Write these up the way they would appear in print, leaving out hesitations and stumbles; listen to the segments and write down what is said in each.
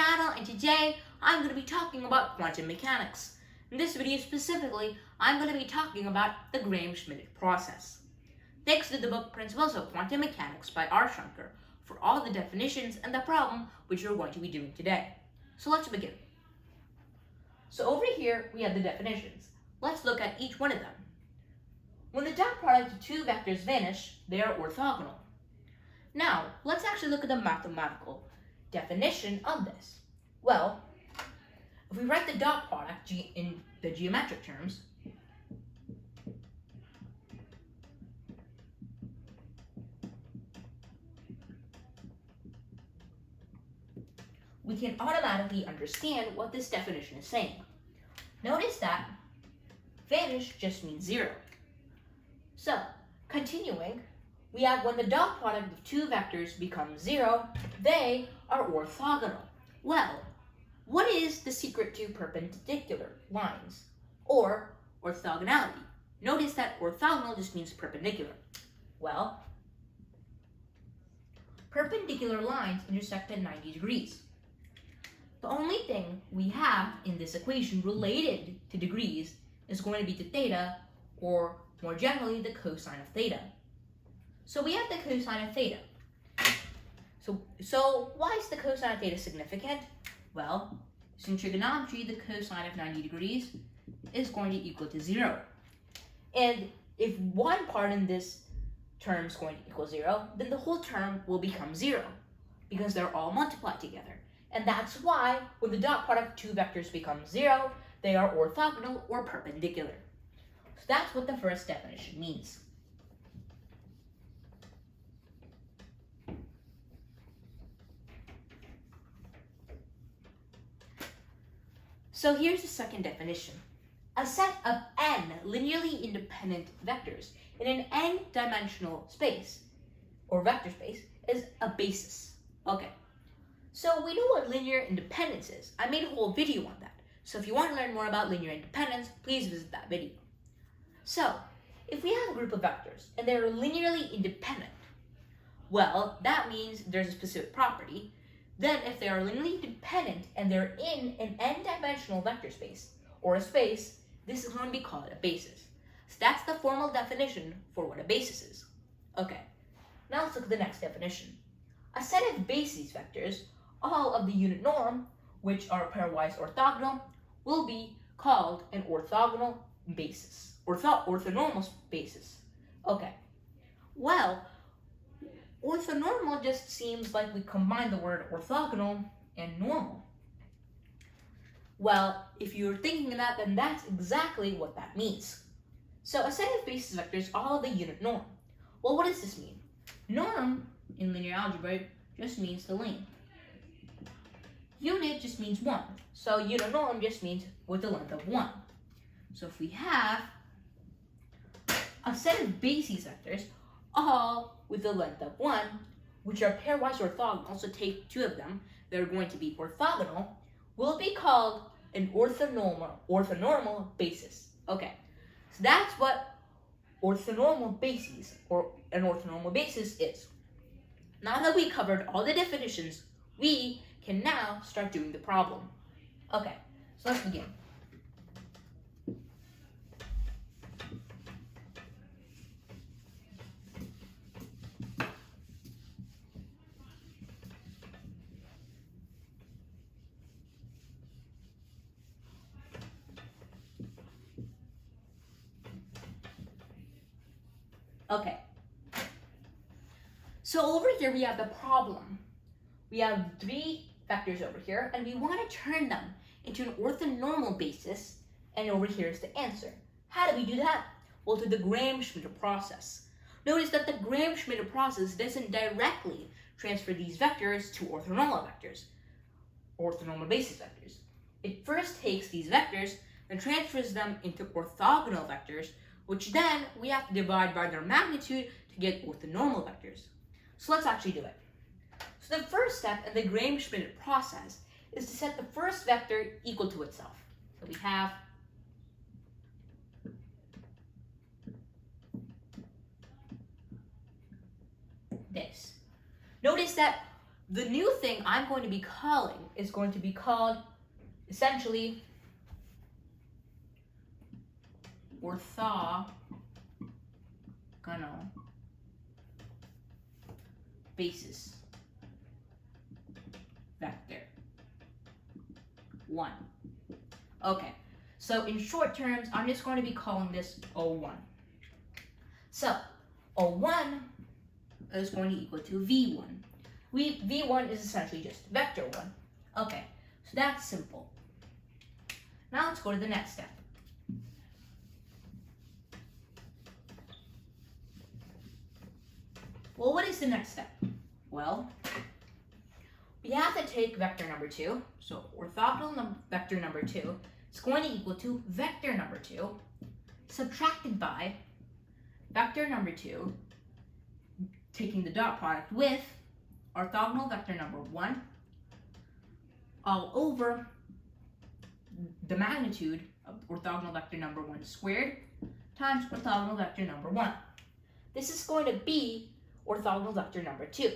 channel, and today I'm going to be talking about quantum mechanics. In this video specifically, I'm going to be talking about the Gram-Schmidt process. Thanks to the book Principles of Quantum Mechanics by R.Shankar for all the definitions and the problem which we're going to be doing today. So let's begin. So over here we have the definitions. Let's look at each one of them. When the dot product of two vectors vanish, they are orthogonal. Now, let's actually look at the mathematical definition of this. Well, if we write the dot product in the geometric terms, we can automatically understand what this definition is saying. Notice that vanish just means zero. So, continuing, we have when the dot product of two vectors becomes zero, they are orthogonal. Well, what is the secret to perpendicular lines, or orthogonality? Notice that orthogonal just means perpendicular. Well, perpendicular lines intersect at 90 degrees. The only thing we have in this equation related to degrees is going to be the theta, or more generally, the cosine of theta. So we have the cosine of theta. So why is the cosine of theta significant? Well, in trigonometry, the cosine of 90 degrees is going to equal to 0. And if one part in this term is going to equal 0, then the whole term will become 0 because they're all multiplied together. And that's why when the dot product of two vectors becomes 0, they are orthogonal or perpendicular. So that's what the first definition means. So here's the second definition. A set of n linearly independent vectors in an n-dimensional space, or vector space, is a basis. Okay, so we know what linear independence is. I made a whole video on that. So if you want to learn more about linear independence, please visit that video. So, if we have a group of vectors and they're linearly independent, well, that means there's a specific property. Then if they are linearly dependent and they're in an n-dimensional vector space, or a space, this is going to be called a basis. So that's the formal definition for what a basis is. Okay, now let's look at the next definition. A set of basis vectors, all of the unit norm, which are pairwise orthogonal, will be called an orthogonal basis, orthonormal basis. Okay, well, orthonormal just seems like we combine the word orthogonal and normal. Well, if you're thinking of that, then that's exactly what that means. So a set of basis vectors, all of the unit norm. Well, what does this mean? Norm in linear algebra just means the length. Unit just means 1. So unit norm just means with the length of 1. So if we have a set of basis vectors, all with the length of 1, which are pairwise orthogonal, so take two of them, they're going to be orthogonal, will be called an orthonormal basis. Okay, so that's what orthonormal basis, or an orthonormal basis is. Now that we covered all the definitions, we can now start doing the problem. Okay, so let's begin. Okay, so over here we have the problem. We have three vectors over here, and we want to turn them into an orthonormal basis, and over here is the answer. How do we do that? Well, through the Gram-Schmidt process. Notice that the Gram-Schmidt process doesn't directly transfer these vectors to orthonormal vectors, orthonormal basis vectors. It first takes these vectors and transfers them into orthogonal vectors, which then we have to divide by their magnitude to get orthonormal vectors. So let's actually do it. So the first step in the Gram-Schmidt process is to set the first vector equal to itself. So we have this. Notice that the new thing I'm going to be calling is going to be called, essentially, orthogonal basis vector 1. Okay, so in short terms, I'm just going to be calling this O1. So O1 is going to equal to V1. V1 is essentially just vector 1. Okay, so that's simple. Now let's go to the next step. Well, what is the next step? Well, we have to take vector number 2, so orthogonal vector number 2 is going to equal to vector number 2 subtracted by vector number 2, taking the dot product with orthogonal vector number 1 all over the magnitude of orthogonal vector number 1 squared times orthogonal vector number 1. This is going to be orthogonal vector number 2.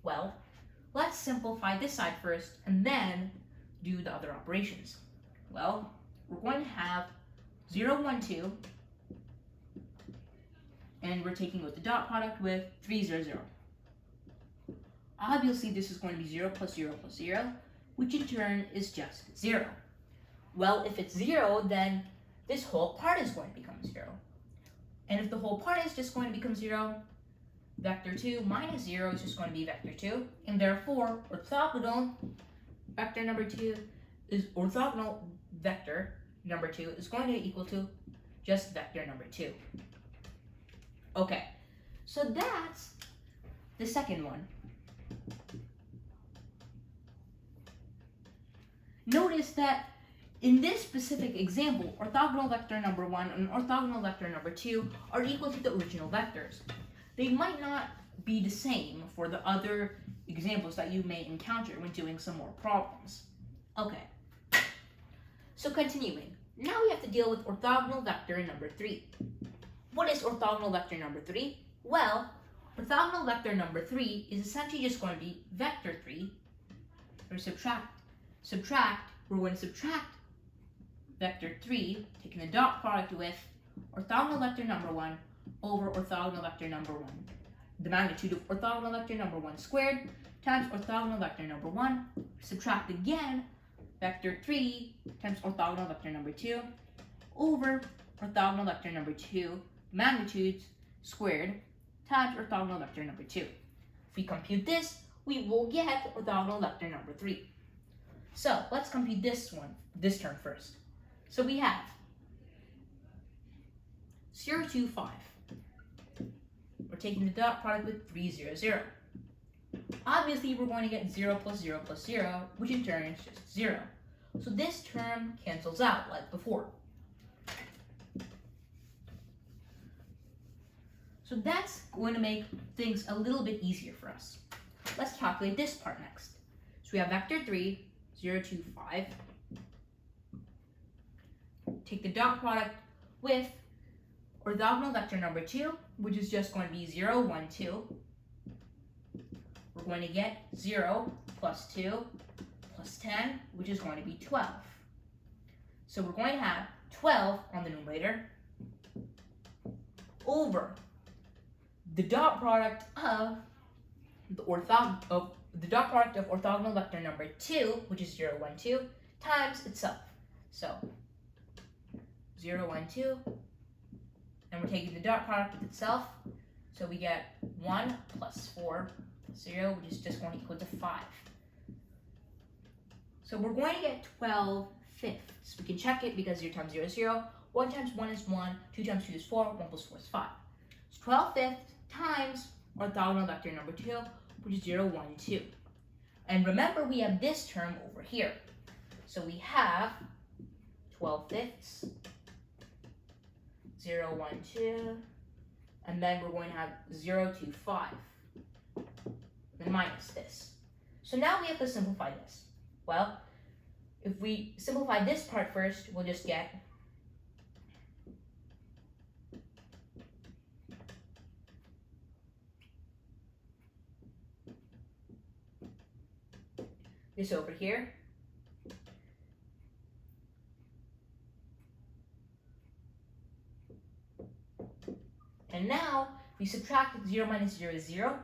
Well, let's simplify this side first and then do the other operations. Well, we're going to have 0, 1, 2, and we're taking out the dot product with 3, 0, 0. Obviously, this is going to be 0 plus 0 plus 0, which in turn is just 0. Well, if it's 0, then this whole part is going to become 0. And if the whole part is just going to become 0, vector 2 minus 0 is just going to be vector 2, and therefore orthogonal vector number 2 is orthogonal vector number 2 is going to equal to just vector number 2. Okay, so that's the second one. Notice that in this specific example, orthogonal vector number 1 and orthogonal vector number 2 are equal to the original vectors. They might not be the same for the other examples that you may encounter when doing some more problems. Okay, so continuing. Now we have to deal with orthogonal vector number 3. What is orthogonal vector number 3? Well, orthogonal vector number 3 is essentially just going to be vector 3, or subtract. We're going to subtract vector 3, taking the dot product with orthogonal vector number 1 over orthogonal vector number 1. The magnitude of orthogonal vector number 1 squared times orthogonal vector number 1. Subtract again vector 3 times orthogonal vector number 2 over orthogonal vector number 2 magnitudes squared times orthogonal vector number 2. If we compute this, we will get orthogonal vector number 3. So let's compute this term first. So we have 0, 2, 5. We're taking the dot product with 3, 0, 0. Obviously, we're going to get 0 plus 0 plus 0, which in turn is just 0. So this term cancels out like before. So that's going to make things a little bit easier for us. Let's calculate this part next. So we have vector 3, 0, 2, 5. Take the dot product with orthogonal vector number 2, which is just going to be 0, 1, 2. We're going to get 0 plus 2 plus 10, which is going to be 12. So we're going to have 12 on the numerator over the dot product of orthogonal vector number 2, which is 0, 1, 2, times itself. So 0, 1, 2, and we're taking the dot product with itself. So we get 1 plus 4 plus 0, which is just going to equal to 5. So we're going to get 12 fifths. We can check it because 0 times 0 is 0. 1 times 1 is 1. 2 times 2 is 4. 1 plus 4 is 5. So 12 fifths times orthogonal vector number 2, which is 0, 1, 2. And remember, we have this term over here. So we have 12 fifths, 0, 1, 2, and then we're going to have 0, 2, 5, and minus this. So now we have to simplify this. Well, if we simplify this part first, we'll just get this over here. And now we subtract 0 minus 0 is 0.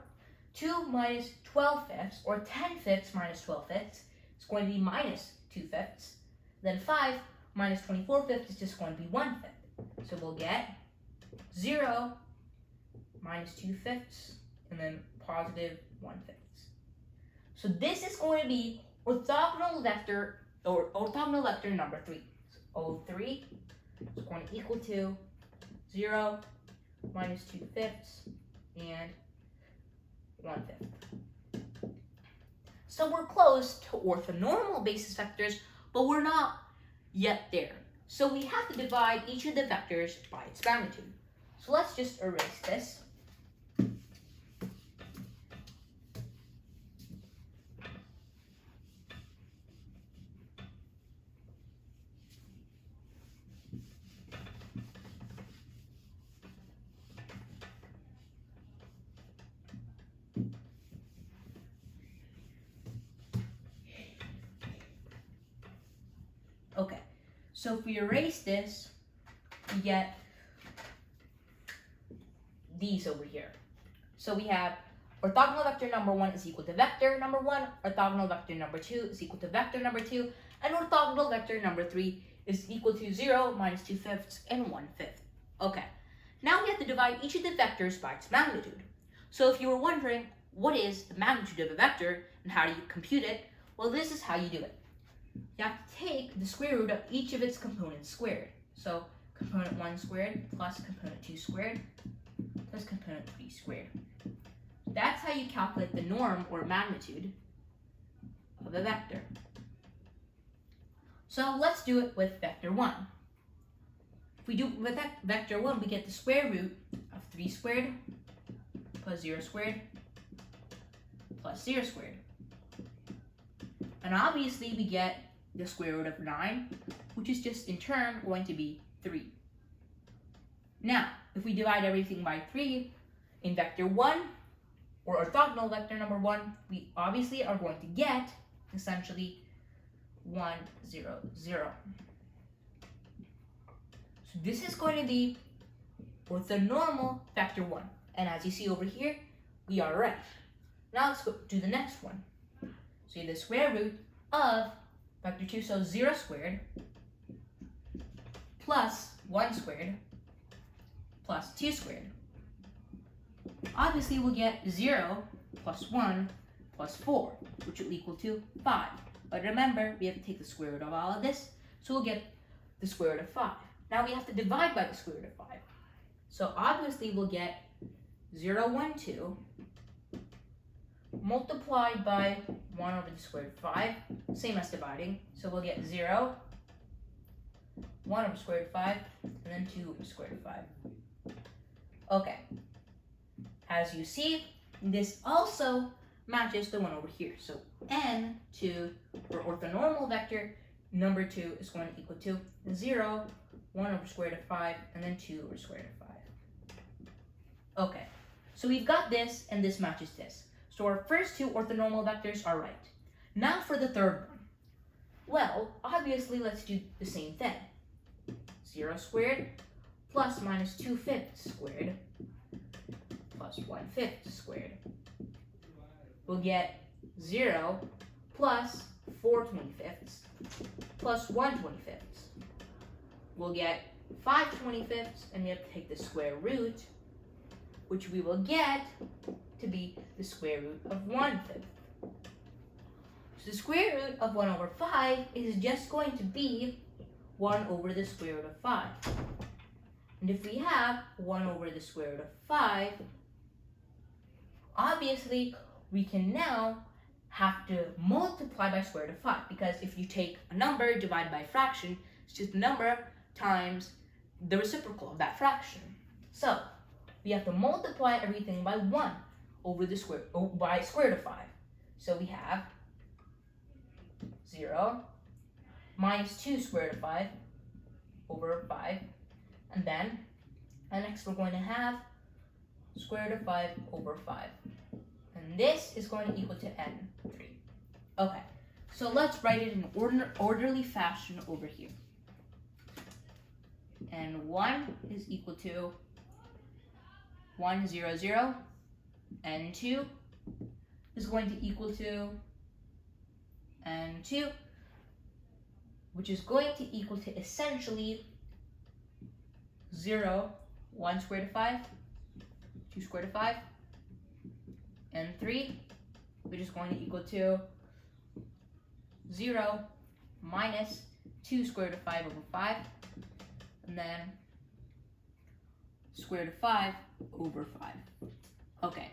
2 minus 12 fifths, or 10 fifths minus 12 fifths, is going to be minus 2 fifths. Then 5 minus 24 fifths is just going to be 1 fifth. So we'll get 0 minus 2 fifths, and then positive 1 fifths. So this is going to be orthogonal vector, or orthogonal vector number 3. So O3 is going to equal to 0 minus 2 fifths and 1 fifth. So we're close to orthonormal basis vectors, but we're not yet there. So we have to divide each of the vectors by its magnitude. So let's just erase this. Okay, so if we erase this, we get these over here. So we have orthogonal vector number 1 is equal to vector number 1, orthogonal vector number 2 is equal to vector number 2, and orthogonal vector number 3 is equal to 0 minus 2 fifths and 1 fifth. Okay, now we have to divide each of the vectors by its magnitude. So if you were wondering what is the magnitude of a vector and how do you compute it, well, this is how you do it. You have to take the square root of each of its components squared. So component 1 squared plus component 2 squared plus component 3 squared. That's how you calculate the norm or magnitude of a vector. So let's do it with vector 1. If we do it with vector 1, we get the square root of 3 squared plus 0 squared plus 0 squared. And obviously we get the square root of 9, which is just in turn going to be 3. Now, if we divide everything by 3 in vector 1, or orthogonal vector number 1, we obviously are going to get essentially 1, 0, 0. So this is going to be orthonormal vector 1. And as you see over here, we are right. Now let's go do the next one. So the square root of vector 2, so 0 squared plus 1 squared plus 2 squared. Obviously, we'll get 0 plus 1 plus 4, which will equal to 5. But remember, we have to take the square root of all of this, so we'll get the square root of 5. Now we have to divide by the square root of 5. So obviously, we'll get 0, 1, 2 multiplied by 1 over the square root of 5, same as dividing. So we'll get 0, 1 over square root of 5, and then 2 over square root of 5. Okay. As you see, this also matches the one over here. So n2, for orthonormal vector, number 2 is going to equal to 0, 1 over square root of 5, and then 2 over square root of 5. Okay, so we've got this, and this matches this. So our first two orthonormal vectors are right. Now for the third one. Well, obviously, let's do the same thing. 0 squared plus minus 2 fifths squared plus 1 fifth squared. We'll get 0 plus 4 25ths plus 1 25ths. We'll get 5 25ths, and we have to take the square root, which we will get to be the square root of 1 fifth. So the square root of 1 over 5 is just going to be 1 over the square root of 5. And if we have 1 over the square root of 5, obviously we can now have to multiply by square root of 5, because if you take a number, divide by a fraction, it's just a number times the reciprocal of that fraction. So we have to multiply everything by 1 over the by square root of 5. So we have 0 minus 2 square root of 5 over 5, and then next we're going to have square root of 5 over 5. And this is going to equal to n3. Okay, So let's write it in orderly fashion over here. And 1 is equal to 1, 0, 0. And 2 is going to equal to N2, which is going to equal to essentially 0, 1 square root of 5, 2 square root of 5, and 3, which is going to equal to 0 minus 2 square root of 5 over 5, and then square root of 5 over 5. Okay,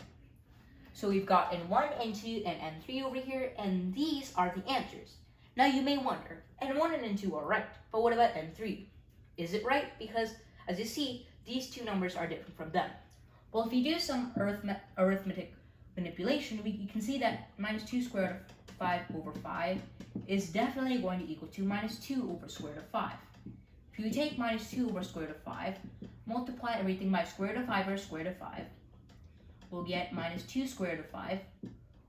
so we've got N1, N2, and N3 over here, and these are the answers. Now you may wonder, N1 and N2 are right, but what about N3? Is it right? Because as you see, these two numbers are different from them. Well, if you do some arithmetic manipulation, you can see that minus 2 square root of 5 over 5 is definitely going to equal to minus 2 over square root of 5. If you take minus 2 over square root of 5, multiply everything by square root of 5 over square root of 5, we'll get minus 2 square root of 5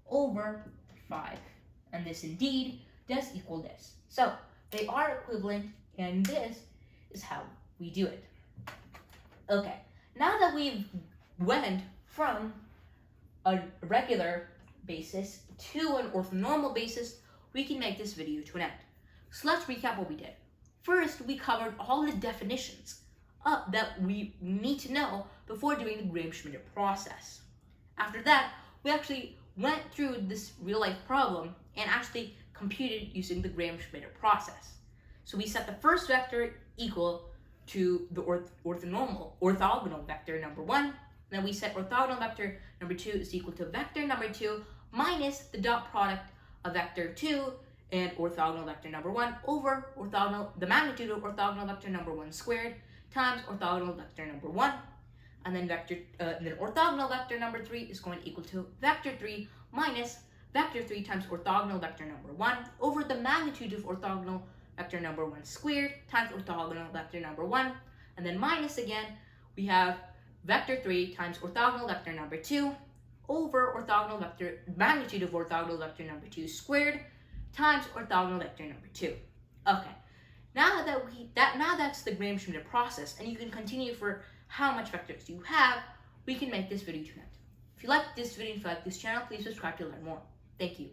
over 5. And this indeed does equal this. So they are equivalent, and this is how we do it. Okay, now that we've went from a regular basis to an orthonormal basis, we can make this video to an end. So let's recap what we did. First, we covered all the definitions that we need to know before doing the Gram-Schmidt process. After that, we actually went through this real-life problem and actually computed using the Gram-Schmidt process. So we set the first vector equal to the orthogonal vector number 1. Then we set orthogonal vector number 2 is equal to vector number 2 minus the dot product of vector 2 and orthogonal vector number 1 over the magnitude of orthogonal vector number 1 squared times orthogonal vector number 1. And then orthogonal vector number 3 is going to equal to vector 3 minus vector 3 times orthogonal vector number 1 over the magnitude of orthogonal vector number 1 squared times orthogonal vector number 1. And then minus again, we have vector 3 times orthogonal vector number 2 over magnitude of orthogonal vector number 2 squared times orthogonal vector number 2. Okay, now that's the Gram-Schmidt process, and you can continue for how much vectors you have. We can make this video to an end. If you like this video, if you like this channel, please subscribe to learn more. Thank you.